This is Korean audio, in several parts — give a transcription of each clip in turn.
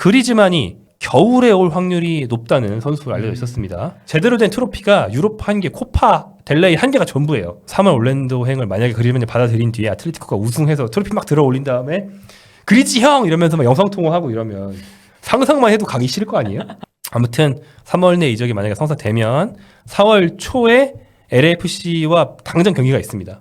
그리즈만이 겨울에 올 확률이 높다는 선수로 알려져 있었습니다. 제대로 된 트로피가 유로파 한 개, 코파 델레이 한 개가 전부예요. 3월 올랜도행을 만약에 그리즈만이 받아들인 뒤에 아틀레티코가 우승해서 트로피 막 들어 올린 다음에 그리즈 형 이러면서 막 영상 통화하고 이러면 상상만 해도 가기 싫을 거 아니에요? 아무튼 3월 내 이적이 만약에 성사되면 4월 초에 LAFC와 당장 경기가 있습니다.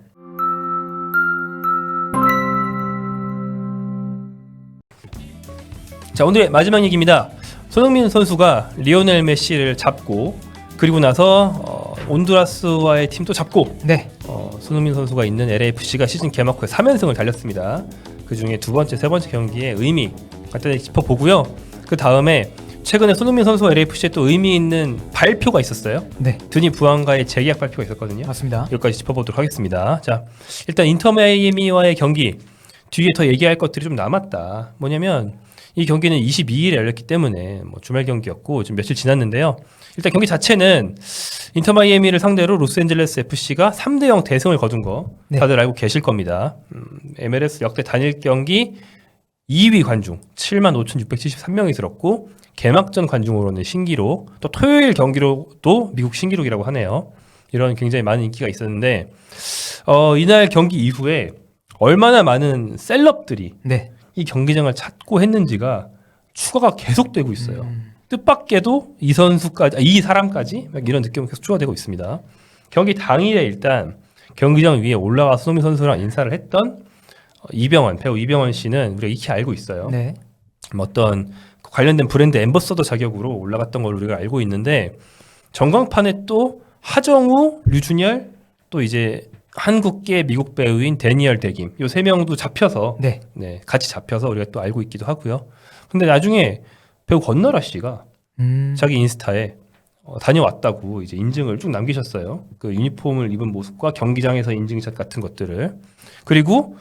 자, 오늘의 마지막 얘기입니다. 손흥민 선수가 리오넬 메시를 잡고 그리고 나서 온두라스와의 팀도 잡고 네. 손흥민 선수가 있는 LAFC가 시즌 개막 후에 3연승을 달렸습니다. 그 중에 두 번째, 세 번째 경기의 의미 간단히 짚어보고요. 그 다음에 최근에 손흥민 선수와 LAFC에 또 의미 있는 발표가 있었어요. 네. 드니 부안과의 재계약 발표가 있었거든요. 맞습니다. 여기까지 짚어보도록 하겠습니다. 자, 일단 인터 마이애미와의 경기 뒤에 더 얘기할 것들이 좀 남았다. 뭐냐면 이 경기는 22일에 열렸기 때문에 뭐 주말 경기였고 지금 며칠 지났는데요. 일단 경기 자체는 인터 마이애미를 상대로 로스앤젤레스 FC가 3대0 대승을 거둔 거 네. 다들 알고 계실 겁니다. MLS 역대 단일 경기 2위 관중 75,673명이 들었고 개막전 관중으로는 신기록, 또 토요일 경기로도 미국 신기록이라고 하네요. 이런 굉장히 많은 인기가 있었는데 이날 경기 이후에 얼마나 많은 셀럽들이 네. 이 경기장을 찾고 했는지가 추가가 계속되고 있어요. 뜻밖에도 이 사람까지 막 이런 느낌이 계속 추가되고 있습니다. 경기 당일에 일단 경기장 위에 올라가서 손흥민 선수랑 인사를 했던 배우 이병헌 씨는 우리가 익히 알고 있어요. 네. 어떤 관련된 브랜드 앰버서더 자격으로 올라갔던 걸로 우리가 알고 있는데 전광판에 또 하정우, 류준열, 또 이제 한국계 미국 배우인 데니얼 데김 요 세 명도 잡혀서 네. 같이 잡혀서 우리가 또 알고 있기도 하고요. 근데 나중에 배우 건너라 씨가 자기 인스타에 다녀왔다고 이제 인증을 쭉 남기셨어요. 그 유니폼을 입은 모습과 경기장에서 인증샷 같은 것들을. 그리고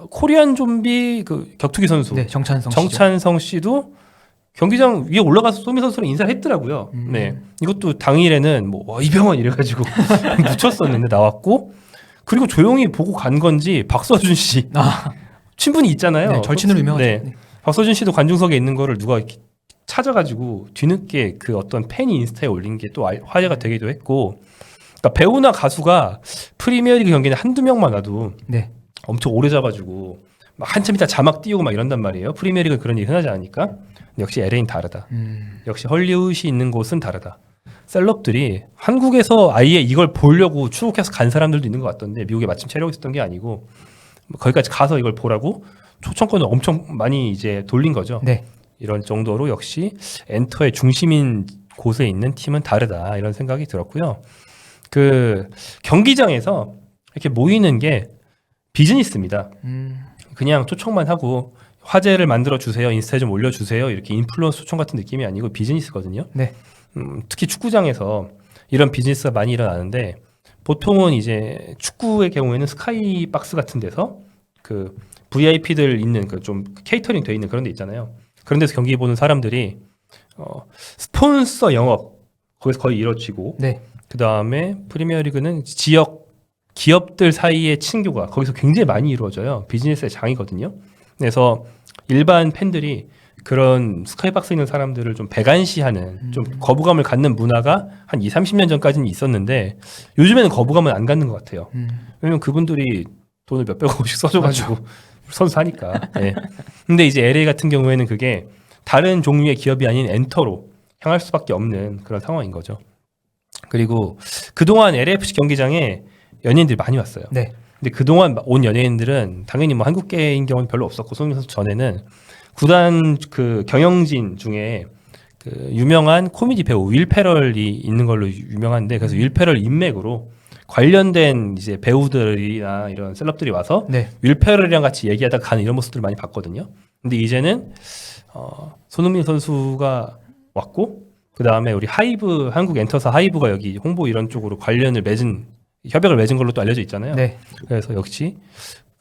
코리안 좀비 그 격투기 선수 네, 정찬성 씨도 경기장 위에 올라가서 손흥민 선수랑 인사를 했더라고요. 네, 이것도 당일에는 뭐 이병헌 이래가지고 묻혔었는데 나왔고, 그리고 조용히 보고 간 건지 박서준 씨 친분이 있잖아요. 네, 절친으로 유명하죠. 네. 박서준 씨도 관중석에 있는 거를 누가 이렇게 찾아가지고 뒤늦게 그 어떤 팬이 인스타에 올린 게 또 화제가 되기도 했고, 그러니까 배우나 가수가 프리미어리그 경기는 한두 명만 와도 네. 엄청 오래 잡아주고 막 한참 있다 자막 띄우고 막 이런단 말이에요. 프리미어리그 그런 일이 흔하지 않으니까. 근데 역시 LA는 다르다. 역시 헐리우드이 있는 곳은 다르다. 셀럽들이 한국에서 아예 이걸 보려고 출국해서 간 사람들도 있는 것 같던데, 미국에 마침 체력이 있었던 게 아니고 거기까지 가서 이걸 보라고 초청권을 엄청 많이 이제 돌린 거죠. 네. 이런 정도로 역시 엔터의 중심인 곳에 있는 팀은 다르다, 이런 생각이 들었고요. 그 경기장에서 이렇게 모이는 게 비즈니스입니다. 그냥 초청만 하고 화제를 만들어 주세요, 인스타에 좀 올려주세요, 이렇게 인플루언서 초청 같은 느낌이 아니고 비즈니스거든요. 네. 특히 축구장에서 이런 비즈니스가 많이 일어나는데, 보통은 이제 축구의 경우에는 스카이박스 같은 데서 그 VIP들 있는 그 좀 케이터링 돼 있는 그런 데 있잖아요. 그런 데서 경기 보는 사람들이 스폰서 영업 거기서 거의 이루어지고, 네. 그 다음에 프리미어리그는 지역 기업들 사이의 친교가 거기서 굉장히 많이 이루어져요. 비즈니스의 장이거든요. 그래서 일반 팬들이 그런 스카이박스에 있는 사람들을 좀 배관시하는, 좀 거부감을 갖는 문화가 한 20-30년 전까지는 있었는데 요즘에는 거부감은 안 갖는 것 같아요. 왜냐면 그분들이 돈을 몇백억씩 써줘가지고 선수 하니까. 네. 근데 이제 LA 같은 경우에는 그게 다른 종류의 기업이 아닌 엔터로 향할 수밖에 없는 그런 상황인 거죠. 그리고 그동안 LAFC 경기장에 연예인들이 많이 왔어요. 네. 근데 그동안 온 연예인들은 당연히 뭐 한국계인 경우는 별로 없었고, 손흥민 선수 전에는 구단 그 경영진 중에 그 유명한 코미디 배우 윌 페럴이 있는 걸로 유명한데, 그래서 윌 페럴 인맥으로 관련된 이제 배우들이나 이런 셀럽들이 와서 네. 윌 페럴이랑 같이 얘기하다가 가는 이런 모습들을 많이 봤거든요. 근데 이제는 손흥민 선수가 왔고, 그 다음에 우리 하이브, 한국 엔터사 하이브가 여기 홍보 이런 쪽으로 협약을 맺은 걸로 또 알려져 있잖아요. 네. 그래서 역시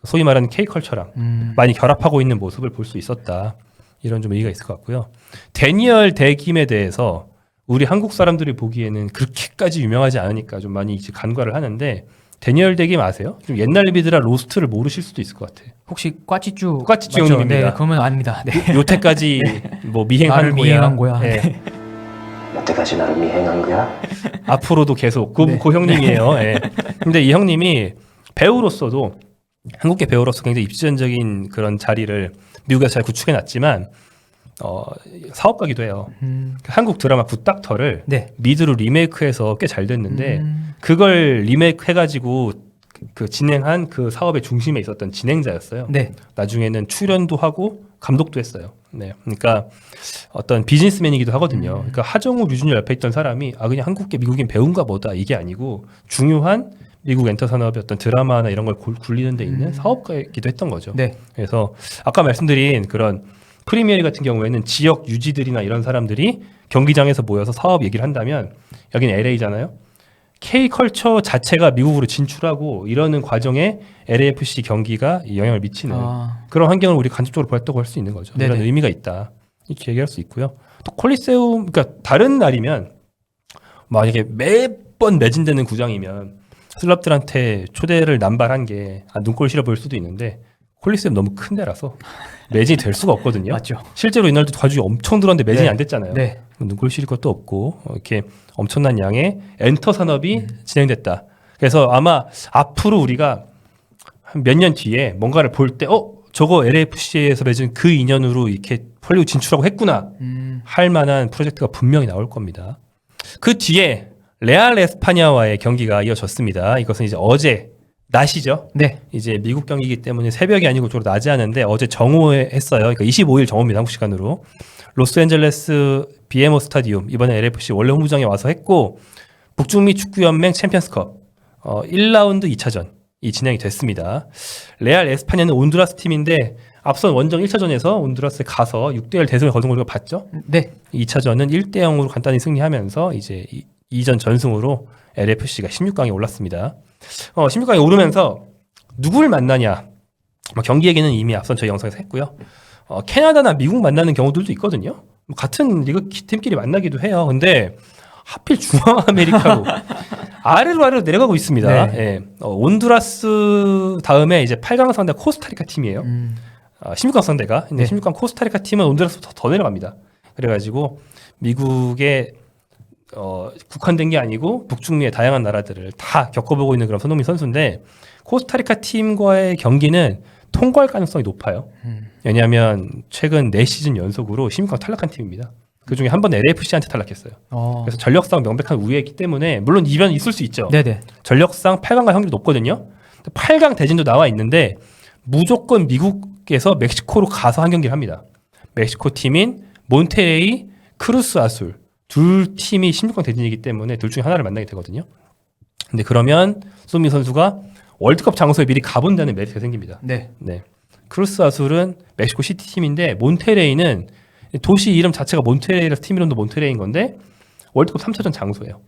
소위 말하는 K컬처랑 많이 결합하고 있는 모습을 볼 수 있었다, 이런 좀 의미가 있을 것 같고요. 데니얼 데김에 대해서 우리 한국 사람들이 보기에는 그렇게까지 유명하지 않으니까 좀 많이 이제 간과를 하는데, 데니얼 덱임 아세요? 좀 옛날 미드라 로스트를 모르실 수도 있을 것 같아. 혹시 꽈찌쭈 꽈찌쭈 맞죠? 형님입니다. 네, 그러면 아닙니다. 네. 요때까지 뭐 미행한 나를 거야. 미행한 거야. 예. 여태까지 나를 미행한 거야? 앞으로도 계속 그, 네. 그 형님이에요. 예. 근데 이 형님이 배우로서도 한국계 배우로서 굉장히 입지전적인 그런 자리를 미국에서 잘 구축해 놨지만 사업가기도 해요. 한국 드라마 굿닥터를 네. 미드로 리메이크해서 꽤 잘 됐는데 그걸 리메이크 해가지고 그 진행한 그 사업의 중심에 있었던 진행자였어요. 네. 나중에는 출연도 하고 감독도 했어요. 네, 그러니까 어떤 비즈니스맨이기도 하거든요. 그러니까 하정우, 류준열 옆에 있던 사람이 그냥 한국계 미국인 배우인가 보다 이게 아니고 중요한 미국 엔터 산업의 어떤 드라마나 이런 걸 굴리는 데 있는 사업가이기도 했던 거죠. 네. 그래서 아까 말씀드린 그런 프리미어리 같은 경우에는 지역 유지들이나 이런 사람들이 경기장에서 모여서 사업 얘기를 한다면 여기는 LA잖아요. K컬처 자체가 미국으로 진출하고 이러는 과정에 LAFC 경기가 영향을 미치는 그런 환경을 우리 간접적으로 보였다고 할 수 있는 거죠. 네네. 이런 의미가 있다. 이렇게 얘기할 수 있고요. 또 콜리세움, 그러니까 다른 날이면 만약에 매번 매진되는 구장이면 슬럽들한테 초대를 남발한 게 눈꼴 싫어 보일 수도 있는데 콜리세움 너무 큰 데라서 매진이 될 수가 없거든요. 맞죠. 실제로 이날도 가죽이 엄청 들었는데 매진이 네. 안 됐잖아요. 네. 눈꼴 시릴 것도 없고 이렇게 엄청난 양의 엔터 산업이 진행됐다. 그래서 아마 앞으로 우리가 한 몇 년 뒤에 뭔가를 볼 때 저거 LAFC에서 맺은 그 인연으로 이렇게 헐리우드 진출하고 했구나 할 만한 프로젝트가 분명히 나올 겁니다. 그 뒤에 레알 에스파냐와의 경기가 이어졌습니다. 이것은 이제 어제 낮이죠. 네. 이제 미국 경기이기 때문에 새벽이 아니고 주로 낮에 하는데 어제 정오했어요. 그러니까 25일 정오입니다. 한국 시간으로. 로스앤젤레스 BMO 스타디움 이번에 LAFC 원래 홈구장에 와서 했고 북중미 축구연맹 챔피언스컵 1라운드 2차전이 진행이 됐습니다. 레알 에스파냐는 온두라스 팀인데 앞선 원정 1차전에서 온두라스에 가서 6대1 대승을 거둔 걸 봤죠. 네. 2차전은 1대0으로 간단히 승리하면서 이제 이전 전승으로 LAFC가 16강에 올랐습니다. 16강에 오르면서 누굴 만나냐? 경기 얘기는 이미 앞선 저희 영상에서 했고요. 캐나다나 미국 만나는 경우들도 있거든요. 같은 리그 팀끼리 만나기도 해요. 근데 하필 중앙아메리카로 아래로 내려가고 있습니다. 네. 예. 온두라스 다음에 이제 8강 상대 코스타리카 팀이에요. 16강 상대가. 근데 네. 16강 코스타리카 팀은 온두라스부터 더 내려갑니다. 그래가지고 미국의 국한된 게 아니고 북중미의 다양한 나라들을 다 겪어보고 있는 그런 손흥민 선수인데 코스타리카 팀과의 경기는 통과할 가능성이 높아요. 왜냐하면 최근 4시즌 연속으로 16강 탈락한 팀입니다. 그중에 한 번 LAFC한테 탈락했어요. 그래서 전력상 명백한 우위이기 때문에 물론 이변이 있을 수 있죠. 네네. 전력상 8강 갈 확률이 높거든요. 8강 대진도 나와 있는데 무조건 미국에서 멕시코로 가서 한 경기를 합니다. 멕시코 팀인 몬테레이, 크루스 아술 둘 팀이 16강 대진이기 때문에 둘 중에 하나를 만나게 되거든요. 근데 그러면 손흥민 선수가 월드컵 장소에 미리 가본다는 메리트가 생깁니다. 네. 네. 크루스 아술은 멕시코 시티 팀인데 몬테레이는 도시 이름 자체가 몬테레이라서 팀 이름도 몬테레이인 건데 월드컵 3차전 장소예요.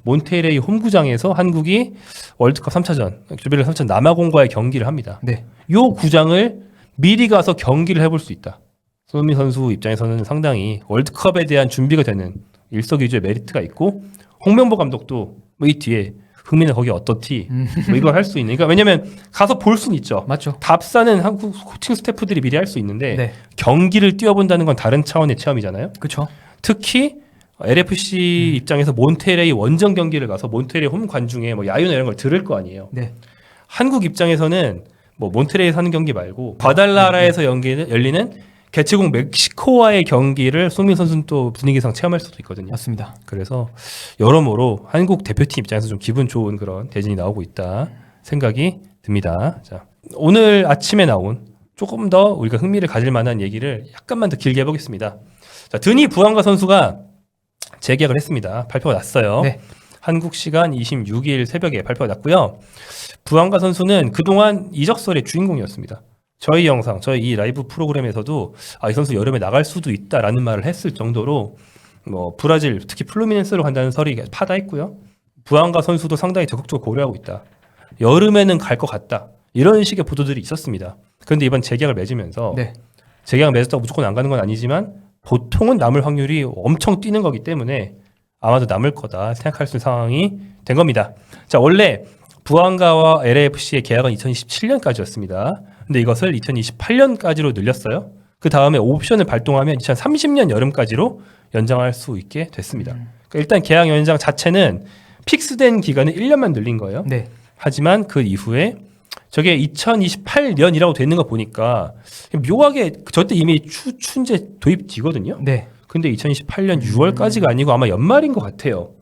몬테레이 홈구장에서 한국이 월드컵 3차전, 조별리 3차전 남아공과의 경기를 합니다. 네. 요 구장을 미리 가서 경기를 해볼 수 있다. 손흥민 선수 입장에서는 상당히 월드컵에 대한 준비가 되는 일석이조의 메리트가 있고 홍명보 감독도 이 뒤에 흥민은 거기 어떻지? 이걸 할 수 있는. 그러니까 왜냐면 가서 볼 수는 있죠. 맞죠. 답사는 한국 코칭 스태프들이 미리 할 수 있는데 네. 경기를 뛰어본다는 건 다른 차원의 체험이잖아요. 그렇죠. 특히 LFC 입장에서 몬테레이 원정 경기를 가서 몬테레이 홈 관중에 뭐 야유나 이런 걸 들을 거 아니에요. 네. 한국 입장에서는 뭐 몬테레이에서 하는 경기 말고 과달라라에서 열리는 개최국 멕시코와의 경기를 손흥민 선수는 또 분위기상 체험할 수도 있거든요. 맞습니다. 그래서 여러모로 한국 대표팀 입장에서 좀 기분 좋은 그런 대진이 나오고 있다 생각이 듭니다. 자, 오늘 아침에 나온 조금 더 우리가 흥미를 가질 만한 얘기를 약간만 더 길게 해보겠습니다. 자, 드니 부안가 선수가 재계약을 했습니다. 발표가 났어요. 네. 한국 시간 26일 새벽에 발표가 났고요. 부안가 선수는 그동안 이적설의 주인공이었습니다. 저희 영상, 저희 이 라이브 프로그램에서도 이 선수 여름에 나갈 수도 있다라는 말을 했을 정도로 뭐 브라질, 특히 플루미넨스로 간다는 설이 파다했고요. 부안가 선수도 상당히 적극적으로 고려하고 있다. 여름에는 갈 것 같다. 이런 식의 보도들이 있었습니다. 그런데 이번 재계약을 맺으면서 네. 재계약 맺었다고 무조건 안 가는 건 아니지만 보통은 남을 확률이 엄청 뛰는 거기 때문에 아마도 남을 거다 생각할 수 있는 상황이 된 겁니다. 자, 원래 부안가와 LAFC의 계약은 2027년까지였습니다. 근데 이것을 2028년까지로 늘렸어요. 그 다음에 옵션을 발동하면 2030년 여름까지로 연장할 수 있게 됐습니다. 그러니까 일단 계약 연장 자체는 픽스된 기간을 1년만 늘린 거예요. 네. 하지만 그 이후에 저게 2028년이라고 되는 거 보니까 묘하게 저때 이미 추춘제 도입 뒤거든요. 네. 근데 2028년 6월까지가 아니고 아마 연말인 것 같아요.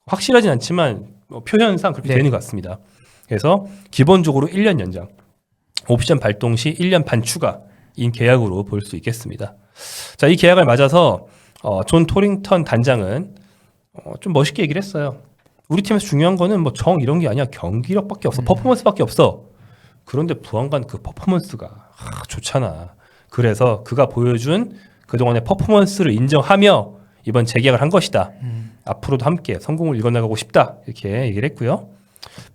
확실하진 않지만 표현상 그렇게 네. 되는 것 같습니다. 그래서 기본적으로 1년 연장, 옵션 발동 시 1년 반 추가인 계약으로 볼 수 있겠습니다. 자, 이 계약을 맞아서 존 토링턴 단장은 좀 멋있게 얘기를 했어요. 우리 팀에서 중요한 거는 뭐 정 이런 게 아니야. 경기력밖에 없어. 퍼포먼스밖에 없어. 그런데 부안간 그 퍼포먼스가 좋잖아. 그래서 그가 보여준 그동안의 퍼포먼스를 인정하며 이번 재계약을 한 것이다. 앞으로도 함께 성공을 이뤄나가고 싶다. 이렇게 얘기를 했고요.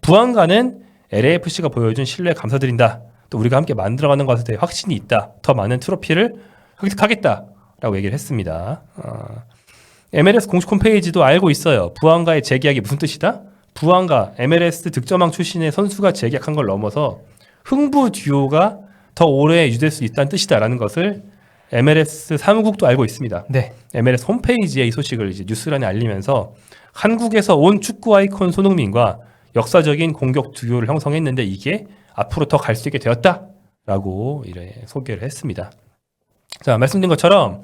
부안간은 LAFC가 보여준 신뢰에 감사드린다. 또 우리가 함께 만들어가는 것에 대해 확신이 있다. 더 많은 트로피를 획득하겠다라고 얘기를 했습니다. MLS 공식 홈페이지도 알고 있어요. 부안가의 재계약이 무슨 뜻이다? 부안가 MLS 득점왕 출신의 선수가 재계약한 걸 넘어서 흥부 듀오가 더 오래 유지될 수 있다는 뜻이다라는 것을 MLS 사무국도 알고 있습니다. 네. MLS 홈페이지에 이 소식을 이제 뉴스란에 알리면서 한국에서 온 축구 아이콘 손흥민과 역사적인 공격 듀오를 형성했는데 이게 앞으로 더 갈 수 있게 되었다라고 이래 소개를 했습니다. 자, 말씀드린 것처럼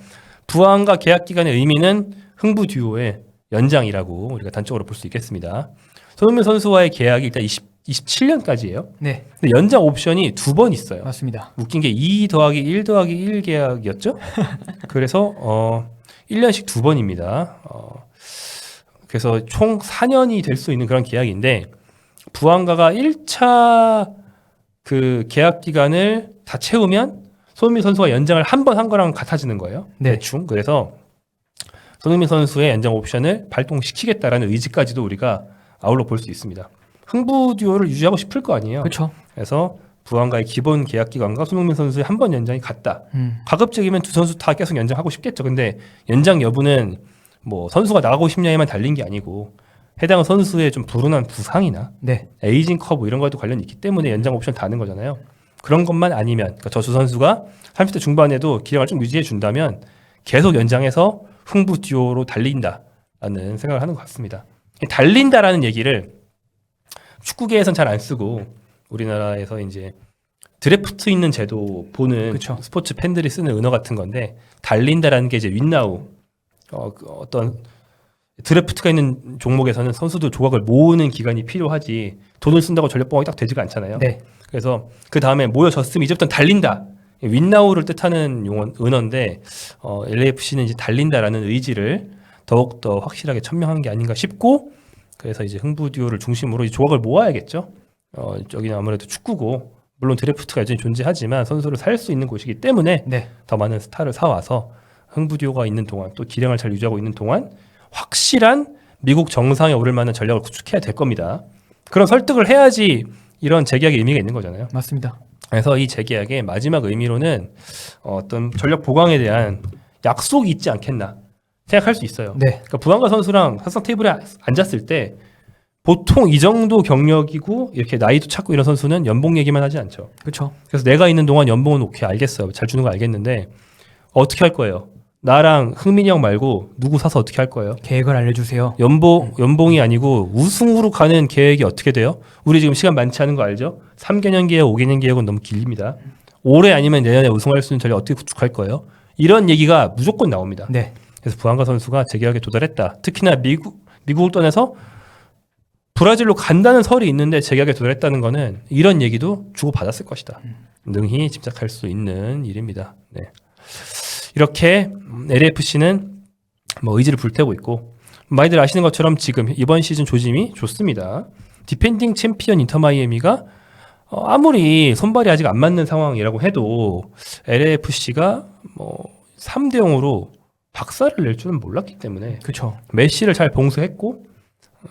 부안과 계약 기간의 의미는 흥부 듀오의 연장이라고 우리가 단적으로 볼 수 있겠습니다. 손흥민 선수와의 계약이 일단 27년까지예요. 네. 근데 연장 옵션이 2번 있어요. 맞습니다. 웃긴 게 2 더하기 1 더하기 1 계약이었죠. 그래서 1년씩 2번입니다. 그래서 총 4년이 될 수 있는 그런 계약인데 부안가가 1차 그 계약 기간을 다 채우면 손흥민 선수가 연장을 한 번 한 거랑 같아지는 거예요. 네. 대충. 그래서 손흥민 선수의 연장 옵션을 발동시키겠다라는 의지까지도 우리가 아울러 볼 수 있습니다. 흥부 듀오를 유지하고 싶을 거 아니에요. 그렇죠. 그래서 부안가의 기본 계약 기간과 손흥민 선수의 한 번 연장이 같다. 가급적이면 두 선수 다 계속 연장하고 싶겠죠. 근데 연장 여부는 뭐 선수가 나가고 싶냐에만 달린 게 아니고 해당 선수의 좀 불운한 부상이나 네. 에이징 커브 이런 것도 관련이 있기 때문에 연장 옵션 다는 거잖아요. 그런 것만 아니면 그러니까 저 두 선수가 30대 중반에도 기량을 좀 유지해 준다면 계속 연장해서 흥부 듀오로 달린다라는 생각을 하는 것 같습니다. 달린다라는 얘기를 축구계에선 잘 안 쓰고 우리나라에서 이제 드래프트 있는 제도 보는 그쵸. 스포츠 팬들이 쓰는 은어 같은 건데 달린다라는 게 이제 윈나우 어떤 드래프트가 있는 종목에서는 선수들 조각을 모으는 기간이 필요하지 돈을 쓴다고 전력 보강이 딱 되지가 않잖아요. 네. 그래서 그 다음에 모여졌으면 이제부터 달린다. 윈나우를 뜻하는 은어인데 LAFC는 이제 달린다라는 의지를 더욱더 확실하게 천명한 게 아닌가 싶고 그래서 이제 흥부 듀오를 중심으로 조각을 모아야겠죠. 여기는 아무래도 축구고 물론 드래프트가 여전히 존재하지만 선수를 살 수 있는 곳이기 때문에 네. 더 많은 스타를 사와서 흥부 듀오가 있는 동안 또 기량을 잘 유지하고 있는 동안 확실한 미국 정상에 오를 만한 전략을 구축해야 될 겁니다. 그런 설득을 해야지 이런 재계약의 의미가 있는 거잖아요. 맞습니다. 그래서 이 재계약의 마지막 의미로는 어떤 전력 보강에 대한 약속이 있지 않겠나 생각할 수 있어요. 네. 그러니까 부안가 선수랑 사상 테이블에 앉았을 때 보통 이 정도 경력이고 이렇게 나이도 찾고 이런 선수는 연봉 얘기만 하지 않죠. 그렇죠. 그래서 내가 있는 동안 연봉은 오케이 알겠어요. 잘 주는 거 알겠는데 어떻게 할 거예요? 나랑 흥민이 형 말고 누구 사서 어떻게 할 거예요? 계획을 알려주세요. 연봉이 아니고 우승으로 가는 계획이 어떻게 돼요? 우리 지금 시간 많지 않은 거 알죠? 3개년 계획, 5개년 계획은 너무 길립니다. 올해 아니면 내년에 우승할 수 있는 전략 어떻게 구축할 거예요? 이런 얘기가 무조건 나옵니다. 네. 그래서 부안가 선수가 재계약에 도달했다. 특히나 미국을 떠나서 브라질로 간다는 설이 있는데 재계약에 도달했다는 거는 이런 얘기도 주고받았을 것이다. 능히 짐작할 수 있는 일입니다. 네. 이렇게 LAFC는 뭐 의지를 불태우고 있고 많이들 아시는 것처럼 지금 이번 시즌 조짐이 좋습니다. 디펜딩 챔피언 인터 마이애미가 아무리 손발이 아직 안 맞는 상황이라고 해도 LAFC가 뭐 3대 0으로 박살을 낼 줄은 몰랐기 때문에 그렇죠. 메시를 잘 봉쇄했고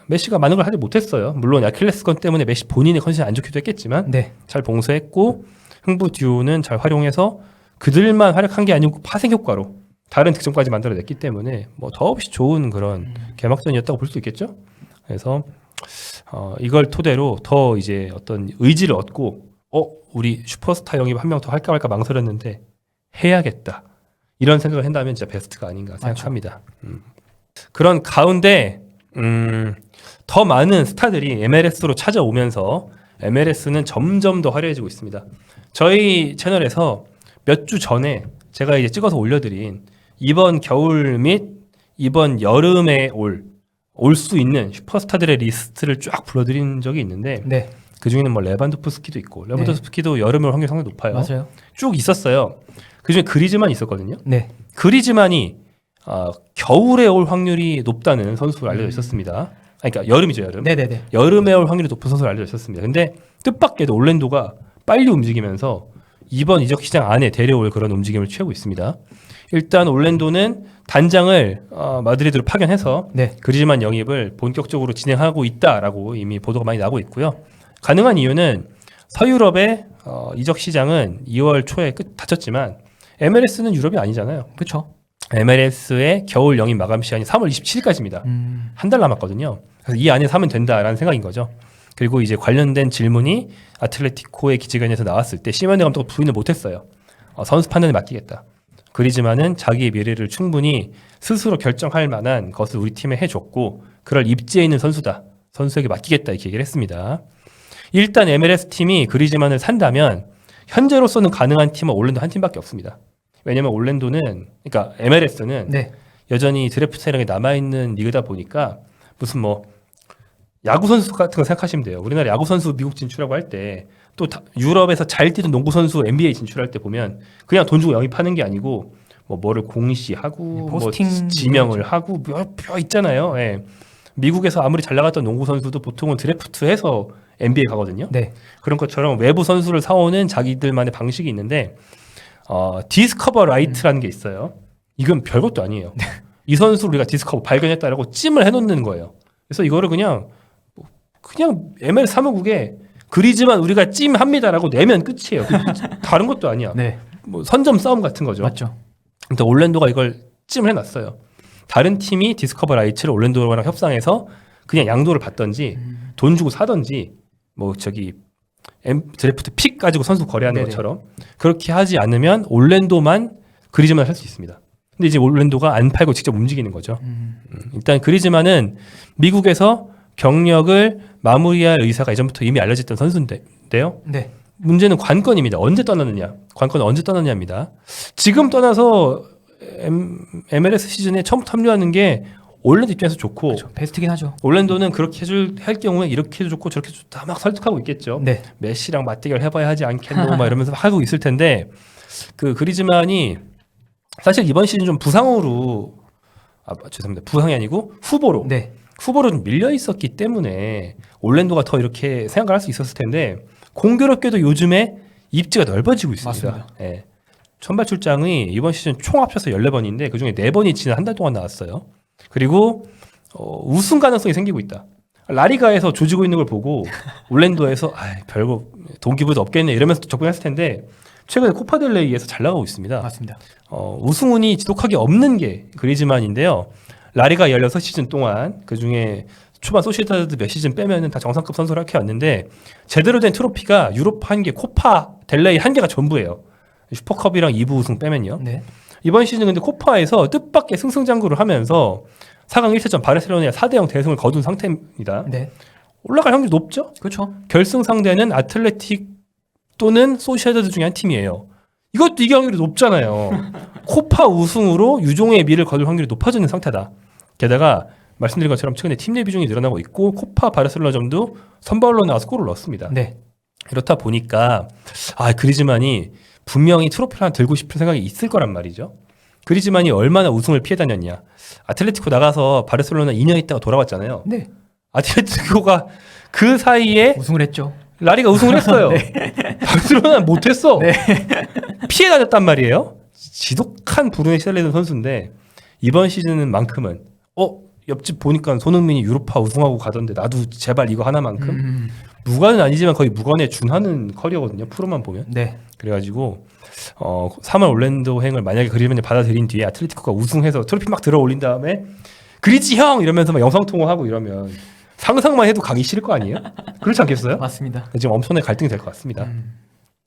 메시가 많은 걸 하지 못했어요. 물론 아킬레스건 때문에 메시 본인의 컨디션이 안 좋기도 했겠지만 네. 잘 봉쇄했고 흥부 듀오는 잘 활용해서 그들만 활약한 게 아니고 파생 효과로 다른 득점까지 만들어냈기 때문에 뭐 더없이 좋은 그런 개막전이었다고 볼 수 있겠죠. 그래서 이걸 토대로 더 이제 어떤 의지를 얻고 우리 슈퍼스타 영입 한 명 더 할까 말까 망설였는데 해야겠다 이런 생각을 한다면 진짜 베스트가 아닌가 생각합니다. 그런 가운데 더 많은 스타들이 MLS로 찾아오면서 MLS는 점점 더 화려해지고 있습니다. 저희 채널에서 몇 주 전에 제가 이제 찍어서 올려드린 이번 겨울 및 이번 여름에 올 수 있는 슈퍼스타들의 리스트를 쫙 불러드린 적이 있는데 네. 그 중에는 뭐 레반도프스키도 있고 레반도프스키도 여름에 올 확률이 상당히 높아요. 맞아요. 쭉 있었어요. 그 중에 그리즈만 있었거든요. 네. 그리즈만이 겨울에 올 확률이 높다는 선수로 알려져 있었습니다. 그러니까 여름이죠, 여름. 네네네. 여름에 올 확률이 높은 선수로 알려져 있었습니다. 근데 뜻밖에도 올랜도가 빨리 움직이면서 이번 이적 시장 안에 데려올 그런 움직임을 취하고 있습니다. 일단 올랜도는 단장을 마드리드로 파견해서 네. 그리즈만 영입을 본격적으로 진행하고 있다라고 이미 보도가 많이 나고 있고요. 가능한 이유는 서유럽의 이적 시장은 2월 초에 닫혔지만 MLS는 유럽이 아니잖아요. 그렇죠. MLS의 겨울 영입 마감 시한이 3월 27일까지입니다. 한 달 남았거든요. 그래서 이 안에 사면 된다라는 생각인 거죠. 그리고 이제 관련된 질문이 아틀레티코의 기자회견에서 나왔을 때 시메one 감독은 부인을 못했어요. 선수 판단에 맡기겠다. 그리즈만은 자기의 미래를 충분히 스스로 결정할 만한 것을 우리 팀에 해줬고 그럴 입지에 있는 선수다. 선수에게 맡기겠다 이렇게 얘기를 했습니다. 일단 MLS 팀이 그리즈만을 산다면 현재로서는 가능한 팀은 올랜도 한 팀밖에 없습니다. 왜냐면 올랜도는 그러니까 MLS는 네. 여전히 드래프트 세력이 남아있는 리그다 보니까 무슨 뭐 야구 선수 같은 거 생각하시면 돼요. 우리나라 야구 선수 미국 진출하고 할 때 또 유럽에서 잘 뛰던 농구 선수 NBA 진출할 때 보면 그냥 돈 주고 영입하는 게 아니고 뭐를 공시하고 포스팅 뭐 지명을 하고 몇 있잖아요. 예. 미국에서 아무리 잘 나갔던 농구 선수도 보통은 드래프트해서 NBA 가거든요. 네. 그런 것처럼 외부 선수를 사오는 자기들만의 방식이 있는데 디스커버 라이트라는 게 있어요. 이건 별것도 아니에요. 이 선수를 우리가 디스커버 발견했다라고 찜을 해놓는 거예요. 그래서 이거를 그냥 ML 사무국에 그리즈만 우리가 찜합니다라고 내면 끝이에요. 다른 것도 아니야. 네. 뭐 선점 싸움 같은 거죠. 맞죠. 근데 올랜도가 이걸 찜을 해놨어요. 다른 팀이 디스커버 라이츠를 올랜도랑 협상해서 그냥 양도를 받던지 돈 주고 사던지 뭐 드래프트 픽 가지고 선수 거래하는 네네. 것처럼 그렇게 하지 않으면 올랜도만 그리즈만 할 수 있습니다. 근데 이제 올랜도가 안 팔고 직접 움직이는 거죠. 일단 그리즈만은 미국에서 경력을 마무리할 의사가 예전부터 이미 알려졌던 선수인데요. 네. 문제는 관건입니다. 언제 떠나느냐. 관건은 언제 떠나느냐입니다. 지금 떠나서 MLS 시즌에 처음부터 합류하는 게 올랜도 입장에서 좋고 그렇죠. 베스트긴 하죠. 올랜도는 그렇게 할 경우에 이렇게 해도 좋고 저렇게 해도 좋다 막 설득하고 있겠죠. 네. 메시랑 맞대결 해봐야 하지 않겠노 막 이러면서 하고 있을 텐데 그 그리즈만이 사실 이번 시즌 좀 부상으로 죄송합니다. 부상이 아니고 후보로 네. 좀 밀려 있었기 때문에 올랜도가 더 이렇게 생각을 할 수 있었을 텐데 공교롭게도 요즘에 입지가 넓어지고 있습니다. 맞습니다. 예. 선발 출장이 이번 시즌 총 합쳐서 14번인데 그중에 4번이 지난 한 달 동안 나왔어요. 그리고 우승 가능성이 생기고 있다. 라리가에서 조지고 있는 걸 보고 올랜도에서 별거 동기부여도 없겠네 이러면서 적응했을 텐데 최근에 코파델레이에서 잘 나가고 있습니다. 맞습니다. 우승운이 지독하게 없는 게 그리즈만인데요. 라리가 16시즌 동안 그중에 초반 소시에다드 몇 시즌 빼면은 다 정상급 선수를 이렇게 왔는데 제대로 된 트로피가 유로파 한 개, 코파 델레이 한 개가 전부예요. 슈퍼컵이랑 2부 우승 빼면요. 네. 이번 시즌 근데 코파에서 뜻밖의 승승장구를 하면서 4강 1차전 바르셀로나에 4대0 대승을 거둔 상태입니다. 네. 올라갈 확률이 높죠? 그렇죠. 결승 상대는 아틀레틱 또는 소시에다드 중에 한 팀이에요. 이것도 이길 확률이 높잖아요. 코파 우승으로 유종의 미를 거둘 확률이 높아지는 상태다. 게다가 말씀드린 것처럼 최근에 팀 내 비중이 늘어나고 있고 코파 바르셀로나점도 선발로 나와서 골을 넣었습니다. 네. 이렇다 보니까 그리즈만이 분명히 트로피를 하나 들고 싶은 생각이 있을 거란 말이죠. 그리즈만이 얼마나 우승을 피해 다녔냐. 아틀레티코 나가서 바르셀로나 2년 있다가 돌아왔잖아요. 네. 아틀레티코가 그 사이에 우승을 했죠. 라리가 우승을 했어요. 네. 바르셀로나는 못했어. 네. 피해 다녔단 말이에요. 지독한 불운에 시달리는 선수인데 이번 시즌만큼은 옆집 보니까 손흥민이 유로파 우승하고 가던데 나도 제발 이거 하나만큼 무관은 아니지만 거의 무관에 준하는 커리어거든요. 프로만 보면. 네. 그래가지고 3월 올랜도 행을 만약에 그리즈만이 받아들인 뒤에 아틀레티코가 우승해서 트로피 막 들어 올린 다음에 그리지 형 이러면서 막 영상 통화하고 이러면 상상만 해도 가기 싫을 거 아니에요? 그렇지 않겠어요? 맞습니다. 지금 엄청나게 갈등이 될 것 같습니다. 음.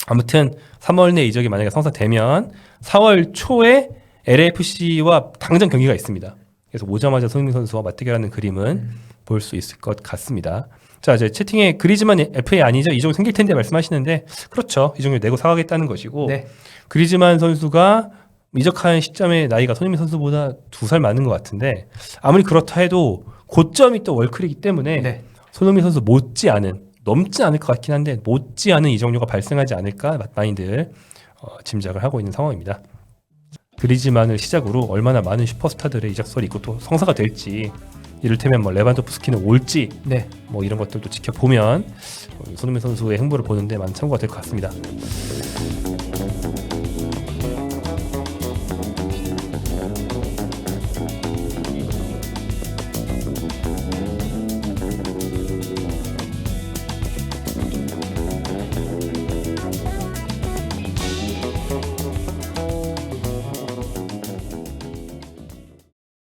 아무튼 3월 내 이적이 만약에 성사되면 4월 초에 LAFC와 당장 경기가 있습니다. 그래서 오자마자 손흥민 선수와 맞대결하는 그림은 볼 수 있을 것 같습니다. 자, 이제 채팅에 그리즈만 FA 아니죠? 이 정도 생길 텐데 말씀하시는데 그렇죠. 이 정도 내고 사가겠다는 것이고 네. 그리즈만 선수가 이적한 시점의 나이가 손흥민 선수보다 2살 많은 것 같은데 아무리 그렇다 해도 고점이 또 월클이기 때문에 네. 손흥민 선수 못지않은 넘지 않을 것 같긴 한데 못지않은 이적료가 발생하지 않을까 많이들 짐작을 하고 있는 상황입니다. 그리즈만을 시작으로 얼마나 많은 슈퍼스타들의 이적설이 있고 또 성사가 될지 이를테면 뭐 레반도프스키는 올지 네. 뭐 이런 것들도 지켜보면 손흥민 선수의 행보를 보는데 많은 참고가 될 것 같습니다.